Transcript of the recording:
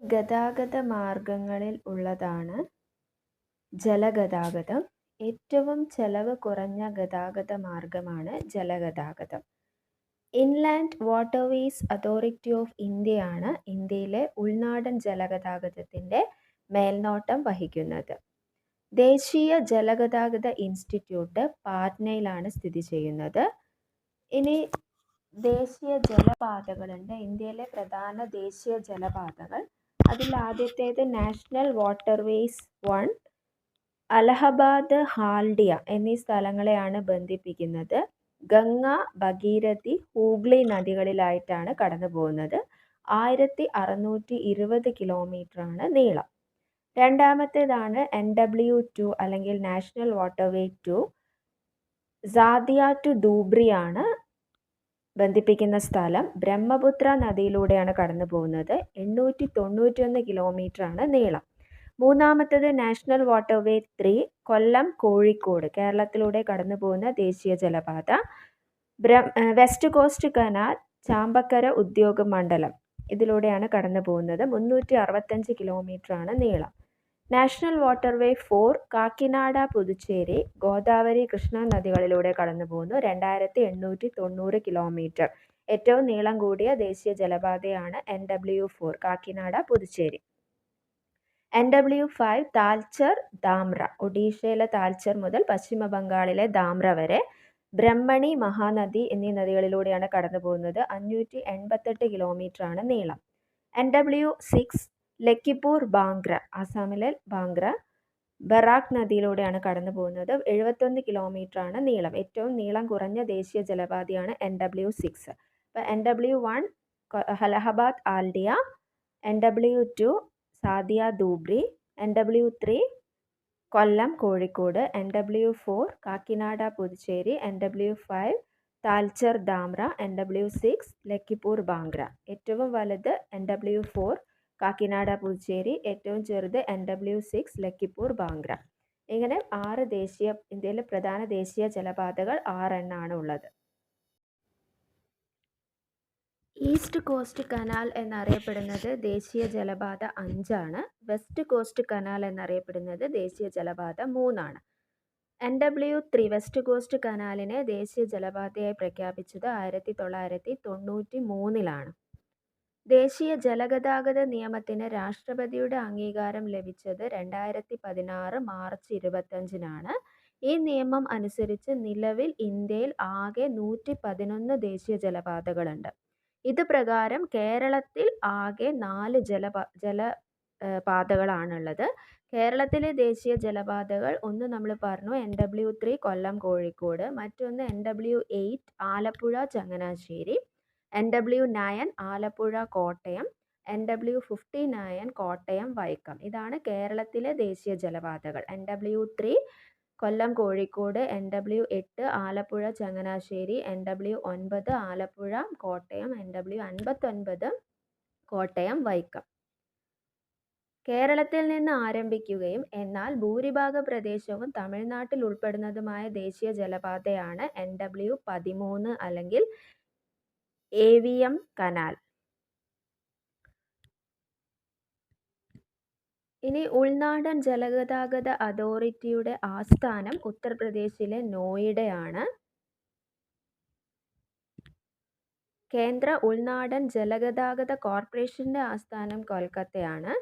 ഗതാഗത മാർഗങ്ങളിൽ ഉള്ളതാണ് ജലഗതാഗതം. ഏറ്റവും ചെലവ് കുറഞ്ഞ ഗതാഗത മാർഗമാണ് ജലഗതാഗതം. ഇൻലാൻഡ് വാട്ടർവേസ് അതോറിറ്റി ഓഫ് ഇന്ത്യയാണ് ഇന്ത്യയിലെ ഉൾനാടൻ ജലഗതാഗതത്തിൻ്റെ മേൽനോട്ടം വഹിക്കുന്നത്. ദേശീയ ജലഗതാഗത ഇൻസ്റ്റിറ്റ്യൂട്ട് പാറ്റ്നയിലാണ് സ്ഥിതി ചെയ്യുന്നത്. ഇനി ദേശീയ ജലപാതകളുണ്ട്. ഇന്ത്യയിലെ പ്രധാന ദേശീയ ജലപാതകൾ. അതിൽ ആദ്യത്തേത് നാഷണൽ വാട്ടർവേസ് 1 അലഹബാദ്, ഹാൽഡിയ എന്നീ സ്ഥലങ്ങളെയാണ് ബന്ധിപ്പിക്കുന്നത്. ഗംഗ, ഭഗീരഥി, ഹൂഗ്ലി നദികളിലായിട്ടാണ് കടന്നു പോകുന്നത്. 1620 കിലോമീറ്ററാണ് നീളം. രണ്ടാമത്തേതാണ് NW2 അല്ലെങ്കിൽ നാഷണൽ വാട്ടർവേ 2 സാദിയ ടു ധൂബ്രിയാണ് ബന്ധിപ്പിക്കുന്ന സ്ഥലം. ബ്രഹ്മപുത്ര നദിയിലൂടെയാണ് കടന്നു പോകുന്നത്. 891 കിലോമീറ്ററാണ് നീളം. മൂന്നാമത്തേത് നാഷണൽ വാട്ടർവേ 3 കൊല്ലം, കോഴിക്കോട് കേരളത്തിലൂടെ കടന്നു പോകുന്ന ദേശീയ ജലപാത. വെസ്റ്റ് കോസ്റ്റ് കനാൽ ചാമ്പക്കര ഉദ്യോഗ മണ്ഡലം ഇതിലൂടെയാണ് കടന്നു പോകുന്നത്. 365 കിലോമീറ്ററാണ് നീളം. നാഷണൽ വാട്ടർവേ 4 കാക്കിനാഡ, പുതുച്ചേരി, ഗോദാവരി, കൃഷ്ണ നദികളിലൂടെ കടന്നു പോകുന്നു. 2890 കിലോമീറ്റർ. ഏറ്റവും നീളം കൂടിയ ദേശീയ ജലപാതയാണ് NW4 കാക്കിനാഡ, പുതുച്ചേരി. NW5 താൽച്ചർ, ധാംറ ഒഡീഷയിലെ താൽച്ചർ മുതൽ പശ്ചിമ ബംഗാളിലെ ധാംറ വരെ. ബ്രഹ്മണി, മഹാനദി എന്നീ നദികളിലൂടെയാണ് കടന്നു പോകുന്നത്. 588 കിലോമീറ്ററാണ് നീളം. NW6 ലക്കിപൂർ, ബാംഗ്ര ആസാമിലെ ബാംഗ്ര, ബറാക് നദിയിലൂടെയാണ് കടന്നു പോകുന്നത്. 71 കിലോമീറ്ററാണ് നീളം. ഏറ്റവും നീളം കുറഞ്ഞ ദേശീയ ജലപാതയാണ് NW6. അപ്പോൾ NW1 Allahabad, ആൽഡിയ, NW2 Sadiya, Dhubri, NW3 കൊല്ലം, Kozhikode, NW4 Kakinada, Puducherry, NW5 Talcher, ധാംറ, NW6 ലക്കിപൂർ, bhangra. ഏറ്റവും വലുത് NW4 കാക്കിനാഡ, പുതുച്ചേരി. ഏറ്റവും ചെറുത് NW6 ലക്കിപൂർ, ബാംഗ്ര. ഇങ്ങനെ ഇന്ത്യയിലെ പ്രധാന ദേശീയ ജലപാതകൾ 6 എണ്ണമാണ് ഉള്ളത്. ഈസ്റ്റ് കോസ്റ്റ് കനാൽ എന്നറിയപ്പെടുന്നത് ദേശീയ ജലപാത 5 ആണ്. വെസ്റ്റ് കോസ്റ്റ് കനാൽ എന്നറിയപ്പെടുന്നത് ദേശീയ ജലപാത 3 ആണ്. NW3 വെസ്റ്റ് കോസ്റ്റ് കനാലിനെ ദേശീയ ജലപാതയായി പ്രഖ്യാപിച്ചത് 1993 ദേശീയ ജലഗതാഗത നിയമത്തിന് രാഷ്ട്രപതിയുടെ അംഗീകാരം ലഭിച്ചത് 2016 മാർച്ച് 25 ഈ നിയമം അനുസരിച്ച് നിലവിൽ ഇന്ത്യയിൽ ആകെ 111 ദേശീയ ജലപാതകളുണ്ട്. ഇത് പ്രകാരം കേരളത്തിൽ ആകെ 4 ജലപാതകളാണുള്ളത്. കേരളത്തിലെ ദേശീയ ജലപാതകൾ ഒന്ന് നമ്മൾ പറഞ്ഞു NW3 കൊല്ലം, കോഴിക്കോട്. മറ്റൊന്ന് NW8 Alappuzha, Changanassery. NW9 Alappuzha, Kottayam. NW59 Kottayam, Vaikom. ഇതാണ് കേരളത്തിലെ ദേശീയ ജലപാതകൾ. NW3 കൊല്ലം, Kozhikode. NW8 Alappuzha, Changanassery. NW9 Alappuzha, Kottayam. NW59 Kottayam, Vaikom. കേരളത്തിൽ നിന്ന് ആരംഭിക്കുകയും എന്നാൽ ഭൂരിഭാഗ പ്രദേശവും തമിഴ്നാട്ടിൽ ഉൾപ്പെടുന്നതുമായ ദേശീയ ജലപാതയാണ് NW13 അല്ലെങ്കിൽ AVM കനാൽ. ഇനി ഉൾനാടൻ ജലഗതാഗത അതോറിറ്റിയുടെ ആസ്ഥാനം ഉത്തർപ്രദേശിലെ നോയിഡയാണ്. കേന്ദ്ര ഉൾനാടൻ ജലഗതാഗത കോർപ്പറേഷന്റെ ആസ്ഥാനം കൊൽക്കത്തയാണ്.